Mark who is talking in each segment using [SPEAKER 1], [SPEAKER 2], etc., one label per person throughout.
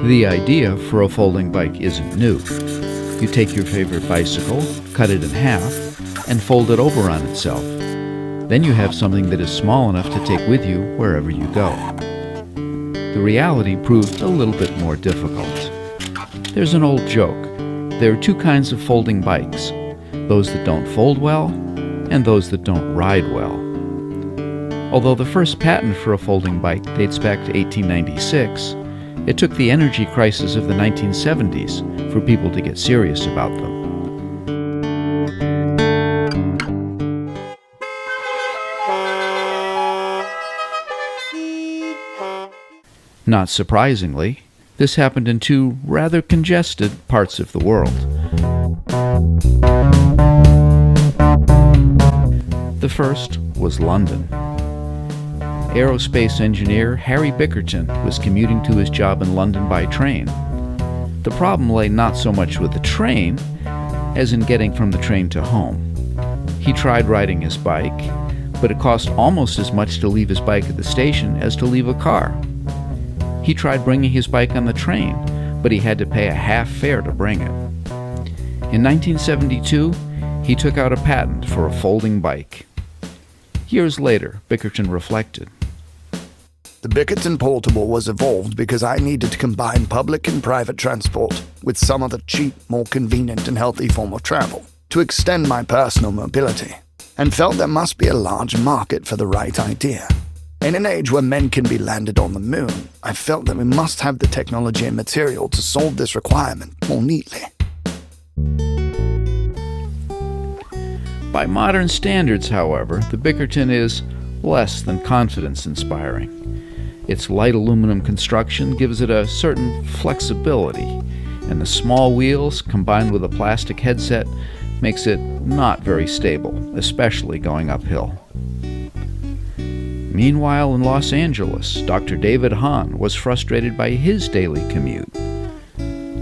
[SPEAKER 1] The idea for a folding bike isn't new. You take your favorite bicycle, cut it in half, and fold it over on itself. Then you have something that is small enough to take with you wherever you go. The reality proved a little bit more difficult. There's an old joke. There are two kinds of folding bikes, those that don't fold well and those that don't ride well. Although the first patent for a folding bike dates back to 1896, it took the energy crisis of the 1970s for people to get serious about them. Not surprisingly, this happened in two rather congested parts of the world. The first was London. Aerospace engineer Harry Bickerton was commuting to his job in London by train. The problem lay not so much with the train as in getting from the train to home. He tried riding his bike, but it cost almost as much to leave his bike at the station as to leave a car. He tried bringing his bike on the train, but he had to pay a half fare to bring it. In 1972, he took out a patent for a folding bike. Years later, Bickerton reflected.
[SPEAKER 2] The Bickerton Portable was evolved because I needed to combine public and private transport with some other cheap, more convenient and healthy form of travel to extend my personal mobility, and felt there must be a large market for the right idea. In an age where men can be landed on the moon, I felt that we must have the technology and material to solve this requirement more neatly.
[SPEAKER 1] By modern standards, however, the Bickerton is less than confidence-inspiring. Its light aluminum construction gives it a certain flexibility, and the small wheels, combined with a plastic headset, makes it not very stable, especially going uphill. Meanwhile, in Los Angeles, Dr. David Hahn was frustrated by his daily commute.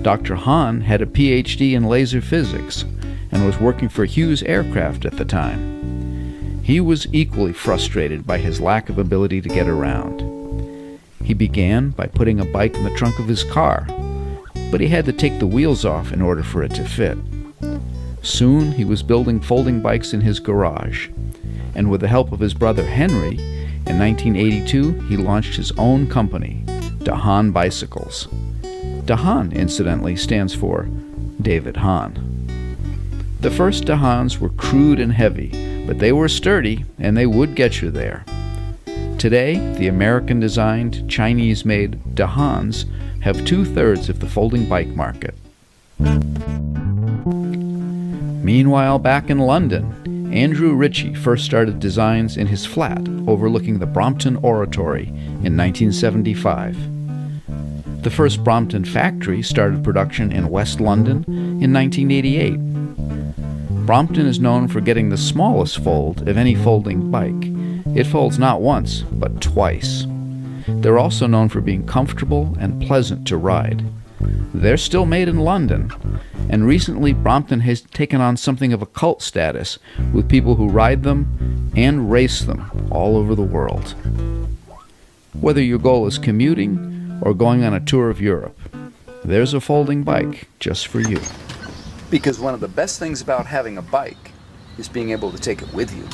[SPEAKER 1] Dr. Hahn had a PhD in laser physics and was working for Hughes Aircraft at the time. He was equally frustrated by his lack of ability to get around. He began by putting a bike in the trunk of his car, but he had to take the wheels off in order for it to fit. Soon he was building folding bikes in his garage, and with the help of his brother Henry, in 1982 he launched his own company, DeHaan Bicycles. DeHaan, incidentally, stands for David Hahn. The first DeHaans were crude and heavy, but they were sturdy and they would get you there. Today, the American-designed, Chinese-made DeHaans have 2/3 of the folding bike market. Meanwhile, back in London, Andrew Ritchie first started designs in his flat overlooking the Brompton Oratory in 1975. The first Brompton factory started production in West London in 1988. Brompton is known for getting the smallest fold of any folding bike. It folds not once, but twice. They're also known for being comfortable and pleasant to ride. They're still made in London, and recently Brompton has taken on something of a cult status with people who ride them and race them all over the world. Whether your goal is commuting or going on a tour of Europe, there's a folding bike just for you.
[SPEAKER 3] Because one of the best things about having a bike is being able to take it with you.